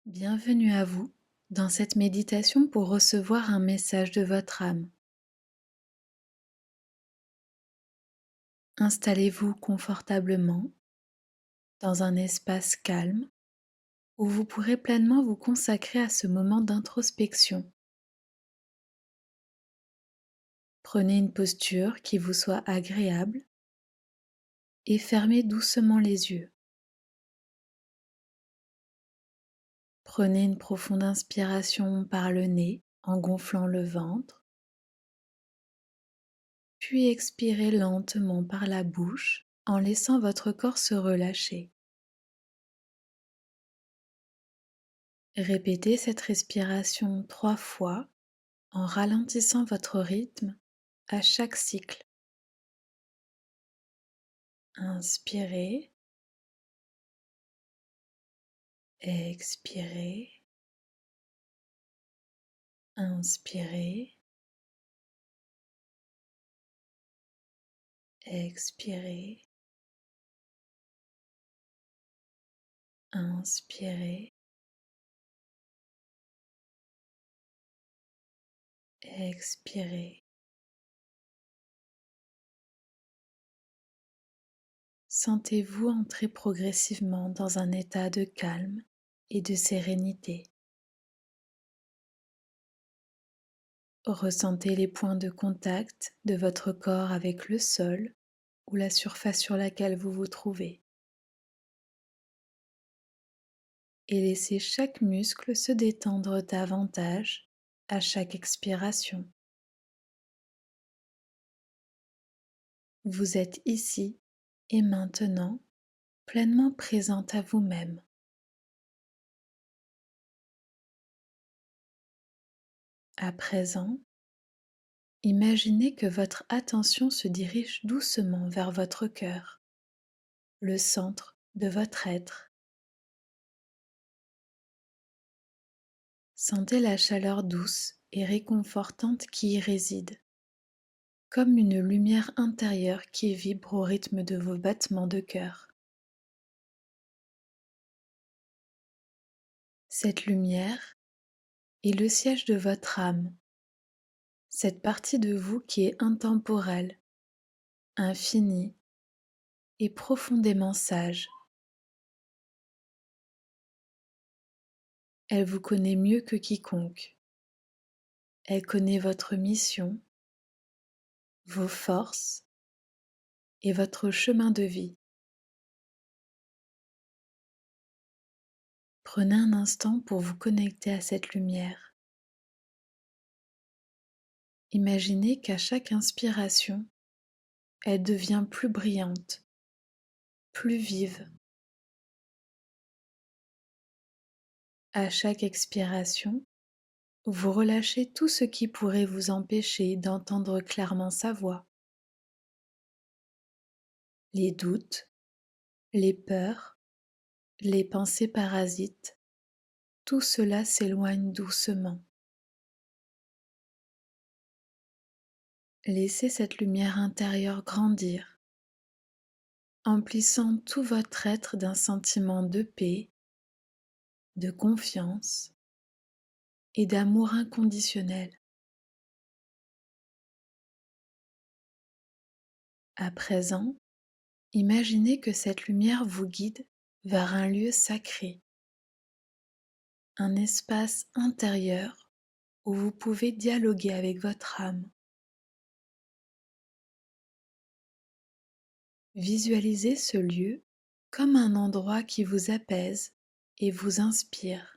Bienvenue à vous dans cette méditation pour recevoir un message de votre âme. Installez-vous confortablement dans un espace calme où vous pourrez pleinement vous consacrer à ce moment d'introspection. Prenez une posture qui vous soit agréable et fermez doucement les yeux. Prenez une profonde inspiration par le nez en gonflant le ventre, puis expirez lentement par la bouche en laissant votre corps se relâcher. Répétez cette respiration 3 fois en ralentissant votre rythme à chaque cycle. Inspirez, expirez, inspirez, expirez, inspirez, expirez. Sentez-vous entrer progressivement dans un état de calme et de sérénité. Ressentez les points de contact de votre corps avec le sol ou la surface sur laquelle vous vous trouvez. Et laissez chaque muscle se détendre davantage à chaque expiration. Vous êtes ici et maintenant pleinement présente à vous-même. À présent, imaginez que votre attention se dirige doucement vers votre cœur, le centre de votre être. Sentez la chaleur douce et réconfortante qui y réside, comme une lumière intérieure qui vibre au rythme de vos battements de cœur. Cette lumière est le siège de votre âme, cette partie de vous qui est intemporelle, infinie et profondément sage. Elle vous connaît mieux que quiconque. Elle connaît votre mission, vos forces et votre chemin de vie. Prenez un instant pour vous connecter à cette lumière. Imaginez qu'à chaque inspiration, elle devient plus brillante, plus vive. À chaque expiration, vous relâchez tout ce qui pourrait vous empêcher d'entendre clairement sa voix. Les doutes, les peurs, les pensées parasites, tout cela s'éloigne doucement. Laissez cette lumière intérieure grandir, emplissant tout votre être d'un sentiment de paix, de confiance et d'amour inconditionnel. À présent, imaginez que cette lumière vous guide vers un lieu sacré, un espace intérieur où vous pouvez dialoguer avec votre âme. Visualisez ce lieu comme un endroit qui vous apaise et vous inspire.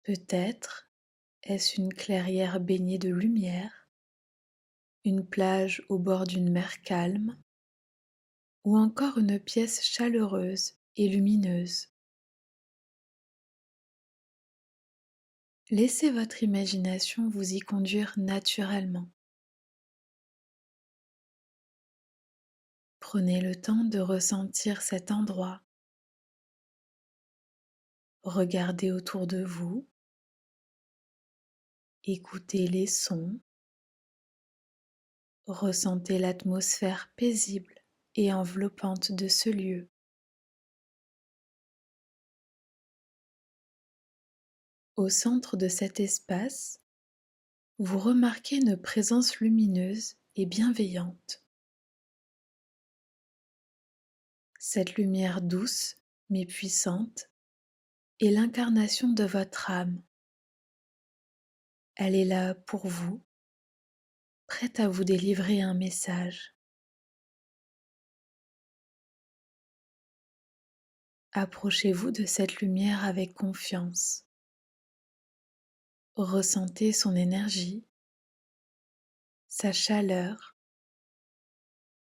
Peut-être est-ce une clairière baignée de lumière, une plage au bord d'une mer calme, ou encore une pièce chaleureuse et lumineuse. Laissez votre imagination vous y conduire naturellement. Prenez le temps de ressentir cet endroit. Regardez autour de vous, écoutez les sons, ressentez l'atmosphère paisible et enveloppante de ce lieu. Au centre de cet espace, vous remarquez une présence lumineuse et bienveillante. Cette lumière douce mais puissante est l'incarnation de votre âme. Elle est là pour vous, prête à vous délivrer un message. Approchez-vous de cette lumière avec confiance. Ressentez son énergie, sa chaleur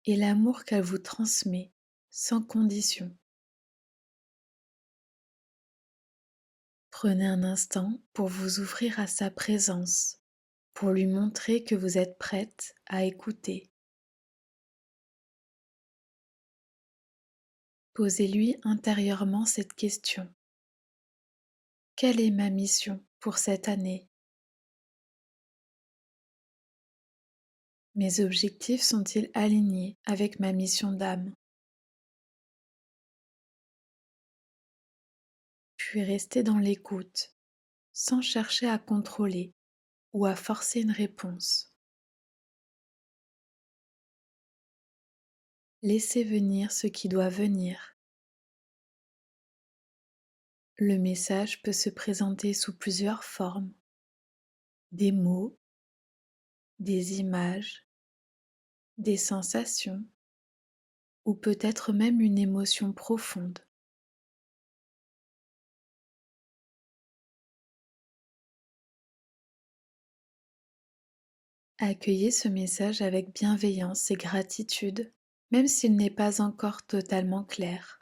et l'amour qu'elle vous transmet sans condition. Prenez un instant pour vous ouvrir à sa présence, pour lui montrer que vous êtes prête à écouter. Posez-lui intérieurement cette question. Quelle est ma mission pour cette année? Mes objectifs sont-ils alignés avec ma mission d'âme? Puis restez dans l'écoute, sans chercher à contrôler ou à forcer une réponse. Laissez venir ce qui doit venir. Le message peut se présenter sous plusieurs formes. Des mots, des images, des sensations ou peut-être même une émotion profonde. Accueillez ce message avec bienveillance et gratitude, même s'il n'est pas encore totalement clair.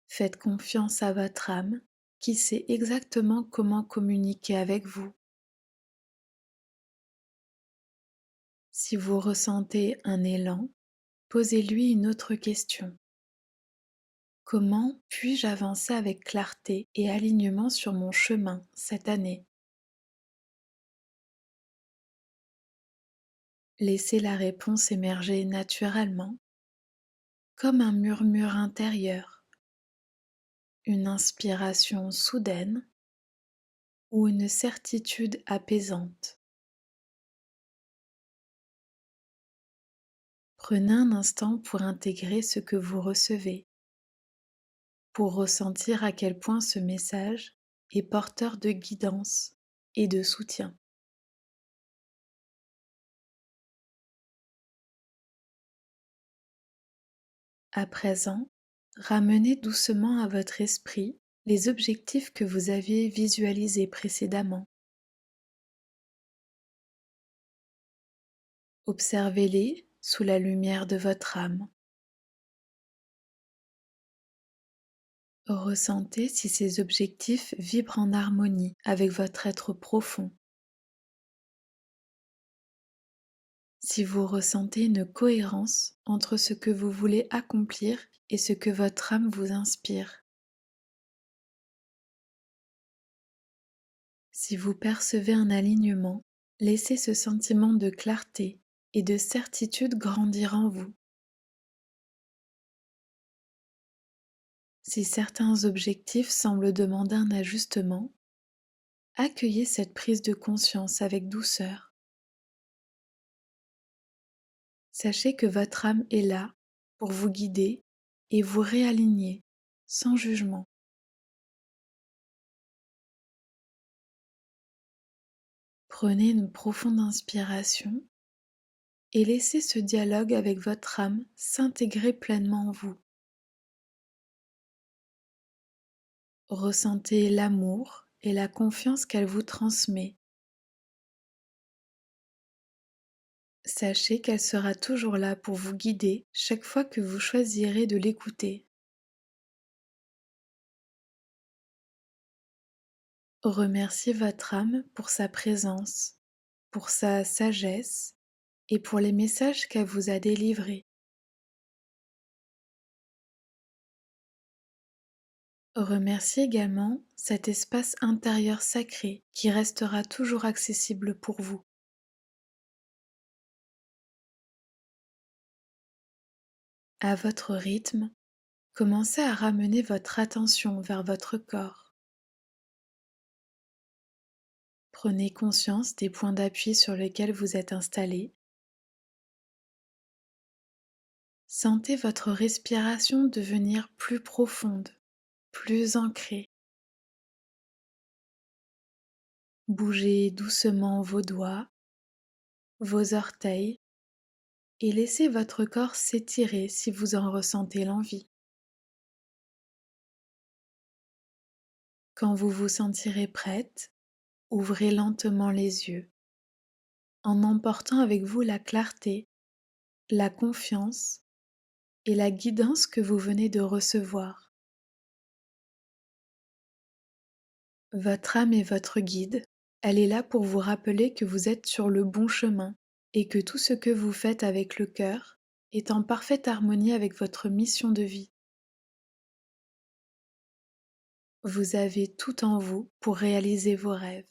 Faites confiance à votre âme qui sait exactement comment communiquer avec vous. Si vous ressentez un élan, posez-lui une autre question. Comment puis-je avancer avec clarté et alignement sur mon chemin cette année? Laissez la réponse émerger naturellement, comme un murmure intérieur, une inspiration soudaine ou une certitude apaisante. Prenez un instant pour intégrer ce que vous recevez, pour ressentir à quel point ce message est porteur de guidance et de soutien. À présent, ramenez doucement à votre esprit les objectifs que vous aviez visualisés précédemment. Observez-les sous la lumière de votre âme. Ressentez si ces objectifs vibrent en harmonie avec votre être profond. Si vous ressentez une cohérence entre ce que vous voulez accomplir et ce que votre âme vous inspire. Si vous percevez un alignement, laissez ce sentiment de clarté et de certitude grandir en vous. Si certains objectifs semblent demander un ajustement, accueillez cette prise de conscience avec douceur. Sachez que votre âme est là pour vous guider et vous réaligner sans jugement. Prenez une profonde inspiration et laissez ce dialogue avec votre âme s'intégrer pleinement en vous. Ressentez l'amour et la confiance qu'elle vous transmet. Sachez qu'elle sera toujours là pour vous guider chaque fois que vous choisirez de l'écouter. Remerciez votre âme pour sa présence, pour sa sagesse et pour les messages qu'elle vous a délivrés. Remerciez également cet espace intérieur sacré qui restera toujours accessible pour vous. À votre rythme, Commencez à ramener votre attention vers votre corps. Prenez conscience des points d'appui sur lesquels vous êtes installé. Sentez votre respiration devenir plus profonde, plus ancrée. Bougez doucement vos doigts, vos orteils et laissez votre corps s'étirer si vous en ressentez l'envie. Quand vous vous sentirez prête, ouvrez lentement les yeux, en emportant avec vous la clarté, la confiance et la guidance que vous venez de recevoir. Votre âme est votre guide, elle est là pour vous rappeler que vous êtes sur le bon chemin et que tout ce que vous faites avec le cœur est en parfaite harmonie avec votre mission de vie. Vous avez tout en vous pour réaliser vos rêves.